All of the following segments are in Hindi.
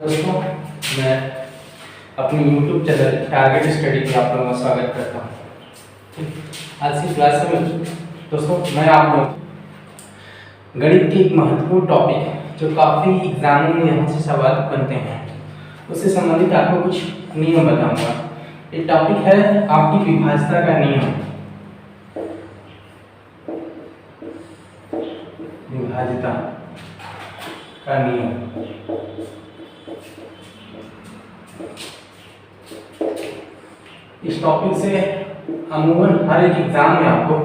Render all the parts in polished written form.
दोस्तों, मैं अपने YouTube चैनल टारगेट स्टडी पे आप लोगों का स्वागत करता हूँ। आज की क्लास में दोस्तों मैं आप लोग गणित के एक महत्वपूर्ण टॉपिक जो काफ़ी एग्जामों में यहाँ से सवाल बनते हैं उससे संबंधित आपको कुछ नियम बताऊंगा। ये टॉपिक है आपकी विभाज्यता का नियम। विभाज्यता का नियम इस टॉपिक से अमूमन हर एक एग्जाम में आपको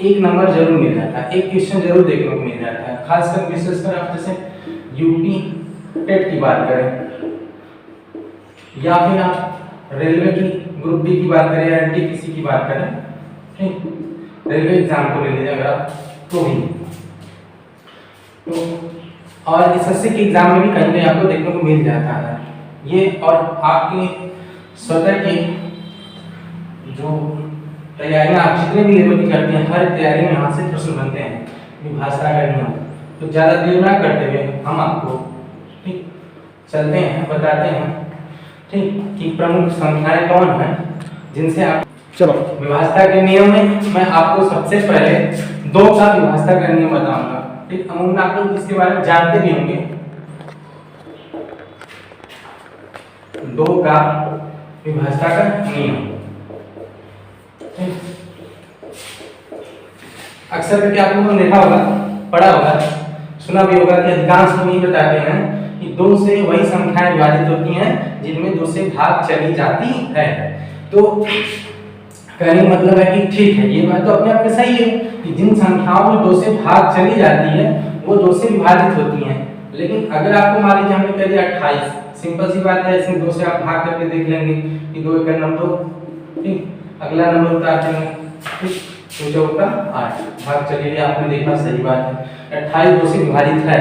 एक नंबर जरूर मिल जाता है, एक क्वेश्चन जरूर देखने को मिल जाता है। खासकर विशेषकर आप जैसे यूपी टेट की बात करें या फिर आप रेलवे की ग्रुप डी की बात करें या एनटीपीसी की बात करें, ठीक, रेलवे एग्जाम को ले लीजिए अगर आप तो भी तो और एसएससी के एग्जाम में भी कहीं कहीं आपको देखने को मिल जाता है ये। और आपके स्वतः की जो तैयारियां आप जितने भी लेवल की करते हैं हर तैयारी में यहाँ से प्रश्न बनते हैं विभाज्यता का नियम। तो ज़्यादा देर ना करते हुए हम आपको ठीक चलते हैं, बताते हैं ठीक कि प्रमुख संख्याएं कौन हैं जिनसे आप चलो विभाज्यता के नियम में मैं आपको सबसे पहले 2 का विभाज्यता का नियम बताऊंगा। ठीक, अमूमन आप लोग इसके बारे में जानते भी होंगे। 2 का विभाज्यता का नियम अक्सर करके आप लोगों ने देखा होगा, पढ़ा होगा, सुना भी होगा कि अधिकांश लोग ये बताते हैं कि 2 से वही संख्याएं विभाजित होती हैं जिनमें 2 से भाग चली जाती है। तो कहने का मतलब है कि ठीक है, ये बात तो अपने आप में सही है कि जिन संख्याओं में 2 से भाग चली जाती है वो 2 से विभाजित होती हैं। लेकिन अगर आपको मान लीजिए हमने कह दिया 28, सिंपल सी बात है, इसमें 2 से आप भाग करके देख लेंगे कि 2 का नंबर 2, ठीक, अगला नंबर उतार देंगे, ठीक, तो जो होगा 8 भाग चलिए, आपने देखा सही बात है 28 2 से विभाजित है।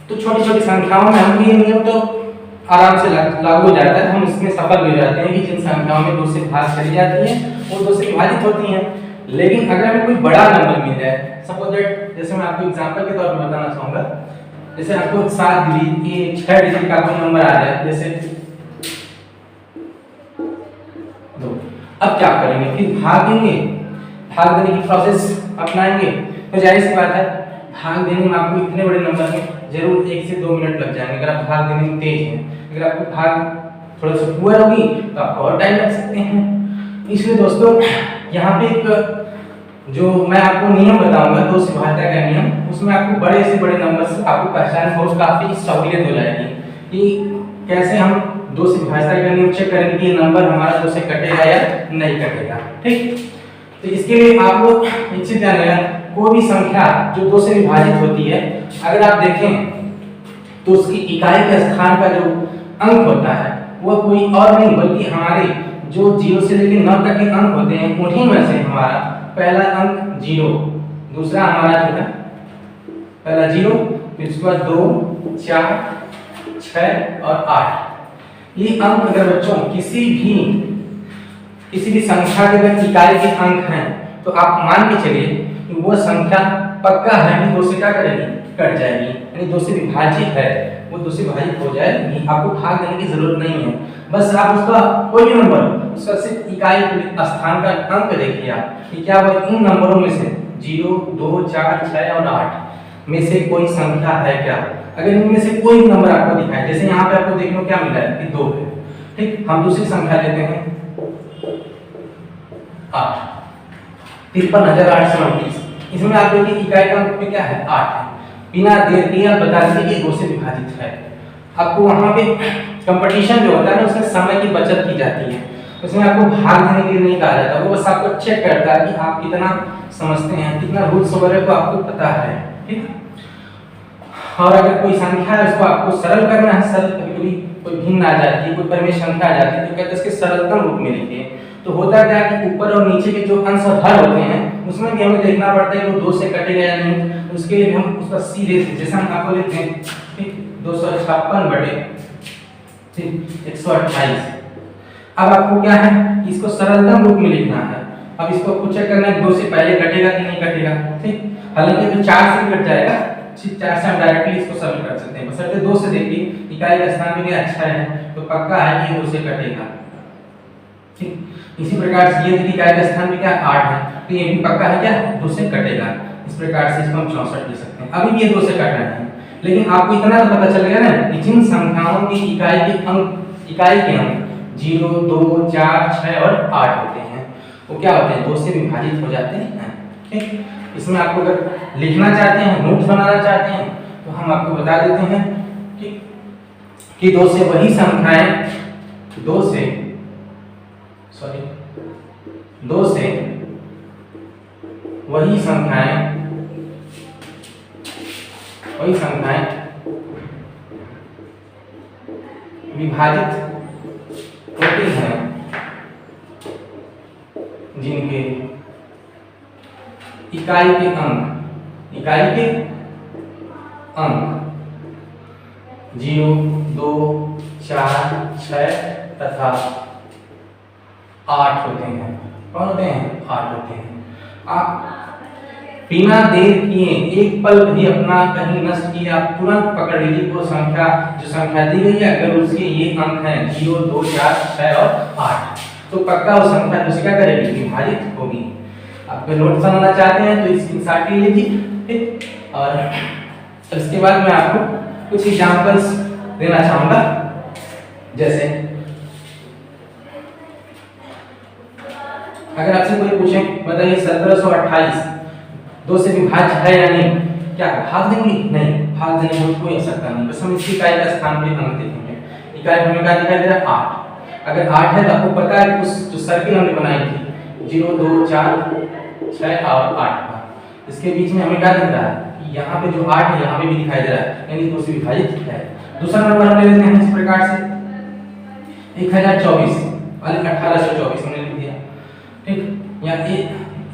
तो छोटी छोटी संख्याओं में हम ये नियम तो आराम से लागू हो जाता है, हम इसमें सफल हो जाते हैं कि जिन संख्याओं में 2 से भाग चली जाती है वो 2 से विभाजित होती हैं। लेकिन अगर हमें कोई बड़ा नंबर मिल जाए, सपोज दैट, जैसे मैं आपको एग्जांपल के तौर पर बताना चाहूंगा, जैसे आपको 7 डिजिट 6 डिजिट का कोई नंबर आ जाए जैसे 2, अब क्या करेंगे, फिर भागेंगे, भाग देने की प्रोसेस अपनाएंगे। तो जाहिर सी बात है भाग देने में आपको इतने बड़े नंबर में जरूर 1 से 2 मिनट लग जाएंगे अगर आप भाग देने में तेज हैं। अगर आपको भाग थोड़ा सा पुअर होगी तो आपको और टाइम लग सकते हैं। इसलिए दोस्तों यहाँ पे एक जो मैं आपको नियम बताऊंगा 2 से विभाज्यता का नियम, उसमें आपको बड़े से बड़े नंबर से आपको पहचान बहुत काफी सहूलियत हो जाएगी कि कैसे हम 2 से विभाज्यता का नियम चेक करेंगे कि ये नंबर हमारा 2 से कटेगा या नहीं कटेगा। ठीक, तो इसके लिए आप लोग एक चीज ध्यान रखना, कोई भी संख्या जो 2 से विभाजित होती है अगर आप देखें तो उसकी इकाई के स्थान का जो अंक होता है वह कोई और नहीं बल्कि हमारे जो 0 से लेकर 9 तक के अंक होते हैं उन्हीं में से हमारा पहला अंक 0, दूसरा हमारा जो है पहला 0, फिर उसके बाद 2 4 6 और 8। ये अंक अगर बच्चों किसी भी संख्या के अगर इकाई के अंक हैं तो आप मान के चलिए कि वो संख्या पक्का है कि 2 से क्या करेगी, कट जाएगी, यानी 2 से विभाजित है, वो 2 से विभाजित हो जाएगी। आपको भाग देने की जरूरत नहीं है, बस आप उसका कोई भी नंबर उसका सिर्फ इकाई स्थान का अंक देखिए आप कि क्या वो इन नंबरों में से 0 2 4 6 और 8 में से कोई संख्या है क्या। अगर इनमें से कोई नंबर आपको दिखाए, जैसे यहाँ पे आपको देखने को क्या मिल रहा है कि 2 है, ठीक, हम दूसरी संख्या लेते हैं 8, 53,829, इसमें आप देखिए इकाई का अंक क्या है 8 है। बिना देर किए आप बता दीजिए कि 2 से विभाजित है। आपको वहां पे कंपटीशन जो होता है ना उसमें समय की बचत की जाती है, उसमें आपको भाग देने के लिए नहीं कहा जाता, वो बस आपको चेक करता है कि आप कितना समझते हैं, कितना रूल्स वगैरह को आपको पता है। ठीक, और अगर कोई संख्या है उसको आपको सरल करना है, सरल कभी कोई भिन्न आ जाती है, कोई परिमेय संख्या आ जाती है तो कहते हैं इसके सरलतम रूप में लिखिए। तो होता क्या है कि ऊपर और नीचे के जो अंश और हर होते हैं उसमें भी हमें देखना पड़ता है कि वो 2 से कटेगा या नहीं। तो उसके लिए हम उसका सीधे जैसे हम आपको लिखते हैं, ठीक, 256 बटे 128। अब आपको क्या है इसको सरलतम रूप में लिखना है। अब इसको कुछ चेक करना है 2 से पहले कटेगा कि नहीं कटेगा, ठीक, हालांकि तो 4 से कट जाएगा 4 से हम डायरेक्टली इसको सरल कर सकते हैं। बशर्ते 2 से देखिए इकाई का स्थान भी क्या 6 है तो पक्का है कि ये 2 से कटेगा। ठीक इसी प्रकार से ये देखिए इकाई का स्थान भी क्या 8 है तो ये भी पक्का है क्या 2 से कटेगा। इस प्रकार से इसको हम 64 लिख सकते हैं। अभी भी ये 2 से कट रहे हैं लेकिन आपको इतना तो पता चल गया ना कि जिन संख्याओं की इकाई के अंक 0, 2, 4, 6 और 8 होते हैं वो क्या होते हैं 2 से विभाजित हो जाते हैं। ठीक इसमें आपको अगर लिखना चाहते हैं नोट्स बनाना चाहते हैं तो हम आपको बता देते हैं कि 2 से वही संख्याएं 2 से वही संख्याएं विभाजित होती हैं जिनके इकाई के अंक 0, 2, 4, 6 तथा 8 होते हैं। कौन होते हैं 8 होते हैं। आप बिना देर किए एक पल भी अपना कहीं नष्ट किए आप तुरंत पकड़ लीजिए वो संख्या जो संख्या दी गई है अगर उसके ये अंक हैं 0, 2, 4, 6 और 8 तो पक्का वो संख्या दूसरी क्या करेगी विभाजित होगी। आप नोट बनाना चाहते हैं तो स्क्रीनशॉट ले लीजिए। ठीक और इसके बाद मैं आपको कुछ एग्जांपल्स देना चाहूंगा। जैसे अगर आपसे कोई पूछे बताइए 1728 2 से विभाज्य है या नहीं क्या भाग देंगे नहीं भाग देने में कोई आवश्यकता नहीं। बस हम इसकी इकाई का स्थान पे अंक देखेंगे। इकाई हमें क्या दिखाई दे रहा है 8 अगर 8 है तो आपको पता है उस जो सर्किल हमने बनाई थी 0, 2, 4, 6 और 8 का इसके बीच में हमें क्या दिख रहा है कि यहाँ पे जो 8 है यहाँ पे भी दिखाई दे रहा है यानी 2 से विभाजित है। दूसरा नंबर हम ले लेते हैं इस प्रकार से 1024 वाले 1824 हमने लिख दिया। ठीक या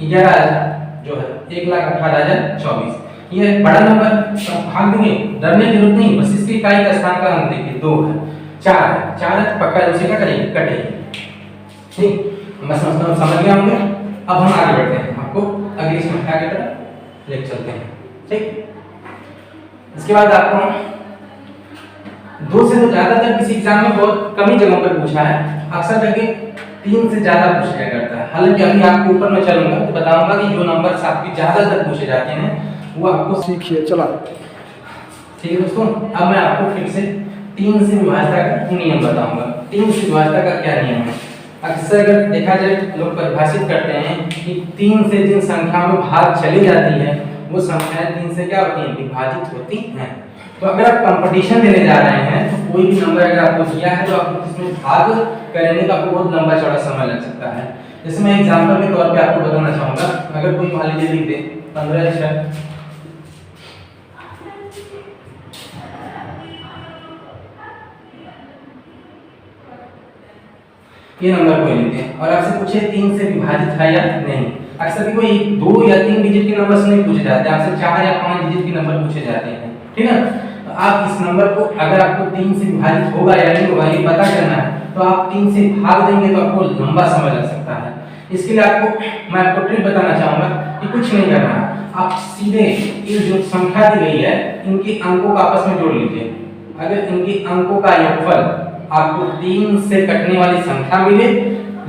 11 जो है 1,18,024 ये बड़ा नंबर भाग देंगे डरने की जरूरत नहीं। बस इसकी इकाई का स्थान का अंक देखिए 2 है 4 है 4 है तो पक्का उसे क्या करेंगे कटेगी। ठीक मैं समझता हूँ समझ गया होंगे। अब हम आगे बढ़ते हैं आपको अगली संख्या की तरफ ले चलते हैं। ठीक इसके बाद आपको 2 से तो ज्यादातर किसी एग्जाम में बहुत कम ही जगहों पर पूछा है अक्सर करके 3 से ज्यादा पूछा करता है। हालांकि अभी आपके ऊपर मैं चलूंगा तो बताऊंगा कि जो नंबर आपके ज्यादातर पूछे जाते हैं वो आपको सीखिए चला। ठीक है दोस्तों अब मैं आपको फिर से 3 से विभाज्यता का नियम बताऊंगा। 3 से विभाज्यता का क्या नियम है। अक्सर अगर देखा जाए लोग परिभाषित करते हैं कि 3 से जिन संख्याओं में भाग चली जाती है वो संख्याएं 3 से क्या होती हैं विभाजित होती हैं। तो अगर आप कंपटीशन देने जा रहे हैं तो कोई भी नंबर अगर आपको दिया है तो आप इसमें भाग करेंगे तो आपको बहुत लंबा चौड़ा समय लग सकता है। जैसे मैं एग्जांपल के तौर पे आपको बताना चाहूंगा अगर कोई मान लीजिए लिख दे 15 6 ये नंबर कोई लेते हैं और आपसे पूछे 3 से विभाजित है या नहीं। अक्सर कोई 2 या 3 डिजिट के नंबर से नहीं पूछे जाते आपसे 4 या 5 डिजिट के नंबर पूछे जाते हैं। ठीक है तो आप इस नंबर को अगर आपको 3 से विभाजित होगा या नहीं होगा ये पता करना है तो आप 3 से भाग देंगे तो आपको लंबा समय लग सकता है। इसके लिए मैं आपको ट्रिक बताना चाहूंगा कि कुछ नहीं करना है आप सीधे ये जो संख्या दी गई है इनके अंकों को आपस में जोड़ लीजिए। अगर इनके अंकों का योगफल आपको 3 से कटने वाली संख्या मिले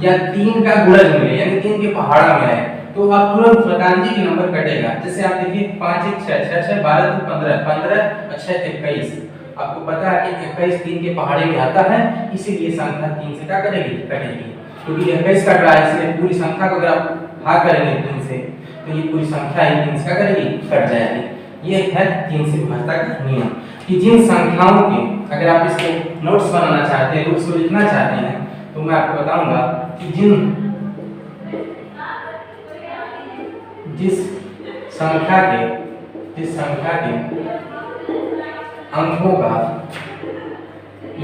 या 3 का गुणज मिले यानी 3 के पहाड़ा में आए तो आप तुरंत बता दीजिए कि नंबर कटेगा। जैसे आप देखिए 5 1 6 6 6 12 2 15 15 और 6 21 आपको पता है कि 21 3 के पहाड़े में आता है इसीलिए संख्या 3 से क्या करेगी कटेगी क्योंकि 21 कट रहा है इसलिए पूरी संख्या को अगर आप भाग करेंगे 3 से तो ये पूरी संख्या ही 3 से क्या करेगी कट जाएगी। ये है 3 से विभाज्यता का नियम कि जिन संख्याओं के अगर आप इसको नोट्स बनाना चाहते हैं रूट्स को लिखना चाहते हैं तो मैं आपको बताऊंगा कि जिस संख्या के अंकों का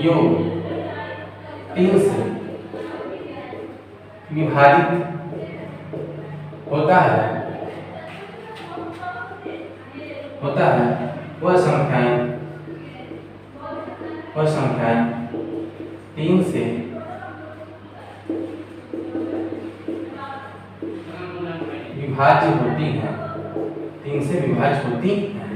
योग 3 से विभाजित होता है वह संख्याएं 3 से विभाज्य होती हैं 3 से विभाज्य होती हैं।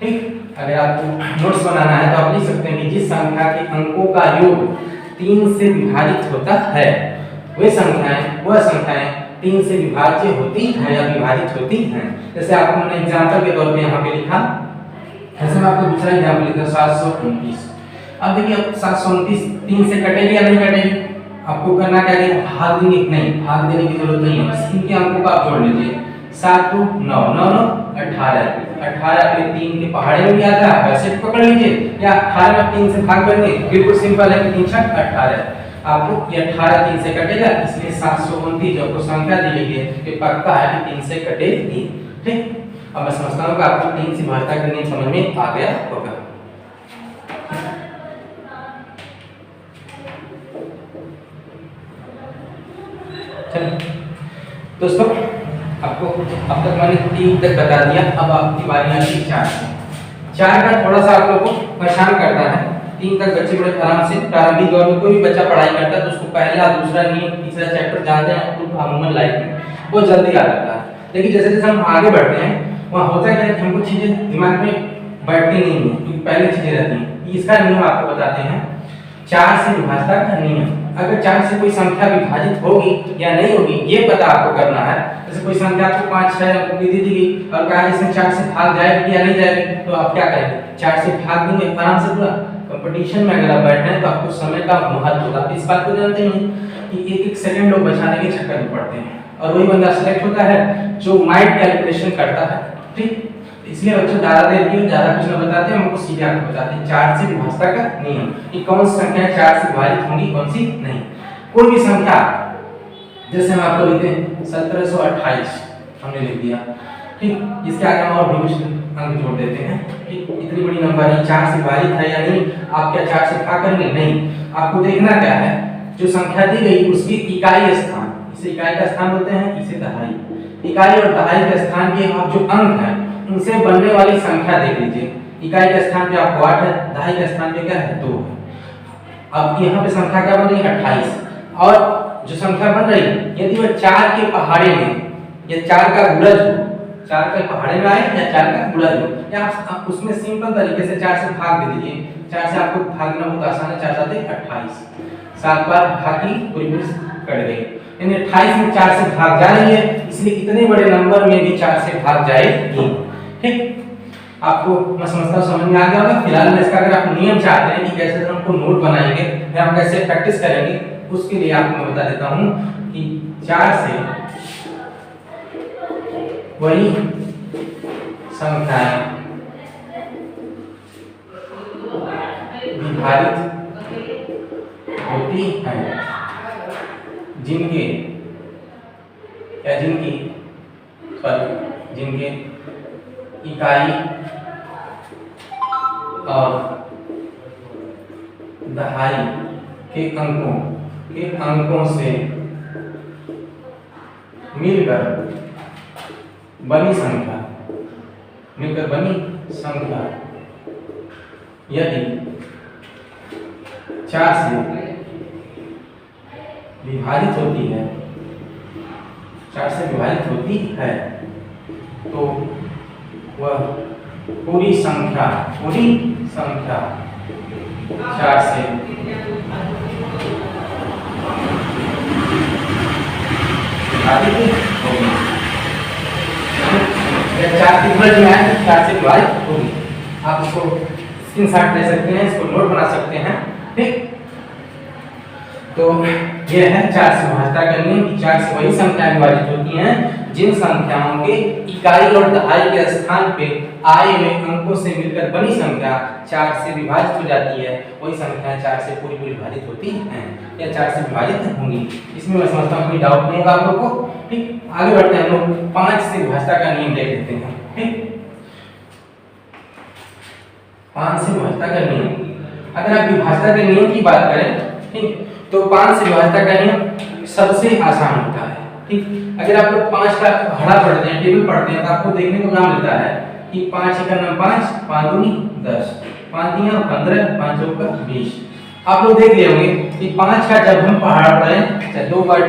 ठीक। अगर आपको नोट्स बनाना है तो आप लिख सकते हैं कि जिस संख्या के अंकों का योग 3 से विभाजित होता है वह संख्याएं 3 से विभाज्य होती है या विभाजित होती हैं। जैसे आपको मैंने एग्जांपल के तौर पे यहाँ पे लिखा, जैसे मैं आपको दूसरा एग्जांपल लिखता हूँ 729। अब देखिए अब 729 3 से कटेगी या नहीं कटेगी, आपको करना क्या है, भाग देंगे, नहीं भाग देने की जरूरत नहीं है, इनके अंकों को आप जोड़ लीजिए। 7 2 9 9 9 18 18 पे 3 के पहाड़े में भी आता है, वैसे पकड़ लीजिए, या 18 में 3 से भाग देंगे, बिल्कुल सिंपल है, 3 6 18। आपको ये 18 3 से कटेगा, इसलिए 729 जो आपको संख्या दी गई है ये पक्का है कि 3 से कटेगी। ठीक। अब मैं समझता हूँ कि आपको 3 से विभाजन का नियम समझ में आ गया होगा। चलिए दोस्तों, आपको अब तक मैंने 3 तक बता दिया, अब आपकी बारी आती है 4 से। 4 का थोड़ा सा आप लोगों को परेशान करता है। 3 तक बच्चे बड़े आराम से प्रारंभिक दौर में कोई भी बच्चा पढ़ाई करता है तो उसको पहला दूसरा नियम तीसरा चैप्टर जानते हैं तो अमूमन लाइफ में वो जल्दी याद रहता है। लेकिन जैसे जैसे हम आगे बढ़ते हैं वहाँ होता है कि हमको चीजें दिमाग में बैठती नहीं है क्योंकि पहले चीजें रहती हैं। इसका नियम आपको बताते हैं, 4 से विभाजन का नियम। अगर 4 से कोई संख्या विभाजित होगी या नहीं होगी ये पता आपको करना है। जैसे कोई संख्या आपको 5 6 दी गई और कहा इसमें 4 से भाग जाएगी या नहीं जाएगी, तो आप क्या करेंगे, 4 से भाग देंगे आराम से। पूरा कंपटीशन में अगर आप बैठ रहे हैं तो आपको समय का महत्व होता है। इस बात को जानते हैं कि एक एक सेकंड लोग बचाने के चक्कर में पड़ते हैं और वही बंदा सिलेक्ट होता है जो माइंड कैलकुलेशन करता है। ठीक, इसलिए बच्चों ज्यादा देर की ज्यादा कुछ न बताते हैं, हमको सीधे आपको बताते हैं 4 से विभाजन का नियम कि कौन सी संख्या 4 से विभाजित होंगी कौन सी नहीं। कोई भी संख्या, जैसे हम आपको लिखते हैं 1728 हमने लिख दिया, ठीक, इसके आगे हम और भी कुछ अंक जोड़ देते हैं। ठीक, इतनी बड़ी नंबर है, 4 से विभाजित है या नहीं, आप क्या 4 से भाग करेंगे, नहीं। आपको देखना क्या है, जो संख्या दी गई उसकी इकाई स्थान, इसे इकाई का स्थान बोलते हैं, इसे दहाई। इकाई और दहाई के स्थान के आप जो अंक हैं उनसे बनने वाली संख्या देख लीजिए। इकाई के स्थान पे आपको 8 है, दहाई के स्थान पे क्या है 2 है। अब यहाँ पे संख्या क्या बन रही है 28, और जो संख्या बन रही यदि वह 4 के पहाड़े में या 4 का गुणज हो, 4 के पहाड़े में आए या 4 का गुणज हो, या आप उसमें सिंपल तरीके से 4 से भाग दे दीजिए। 4 से आपको भागना बहुत आसान है, 4 7 28, 7 बार भागी पूरी कट गई, यानी 28 में 4 से भाग जा रही है, इसलिए इतने बड़े नंबर में भी 4 से भाग जाएगी। ठीक, आपको मैं समझता हूँ समझ में आ गया होगा। फिलहाल में इसका अगर आप नियम चाहते हैं कि कैसे हमको नोट बनाएंगे या हम कैसे प्रैक्टिस करेंगे, उसके लिए आपको मैं बता देता हूँ कि 4 से वही संख्याएं विभाजित होती हैं जिनके इकाई और दहाई के अंकों से मिलकर बनी संख्या यदि 4 से विभाजित होती है, 4 से विभाजित होती है तो वह पूरी संख्या 4 से विभाजित होगी। 4 की गुणज में आए 4 से विभाजित होगी। आप इसको स्क्रीनशॉट ले सकते हैं, इसको नोट बना सकते हैं। ठीक, तो यह है 4 से विभाजन का नियम। 4 से वही संख्याएं विभाजित होती हैं जिन संख्याओं के इकाई और दहाई के स्थान पे आए हुए अंकों से मिलकर बनी संख्या 4 से विभाजित हो जाती है, वही संख्याएं 4 से पूरी विभाजित होती हैं या 4 से विभाजित होंगी। इसमें मैं समझता हूँ कोई डाउट नहीं होगा आप लोगों को। ठीक, आगे बढ़ते हैं, हम लोग 5 से विभाजन का नियम देख लेते हैं। ठीक, 5 से विभाजन का नियम, अगर आप विभाजन के नियम की बात करें, ठीक, तो 5 से विभाजन का नियम सबसे आसान होता है। ठीक, अगर आप लोग 5 का घड़ा पढ़ते हैं, टेबल पढ़ते हैं, तो आपको देखने को क्या मिलता है कि 5 × 5 5 दूनी 10, 5 तिया 15, 5 चौका 20। आप लोग देख लिए होंगे कि 5 का जब हम पहाड़ पढ़े 2 बार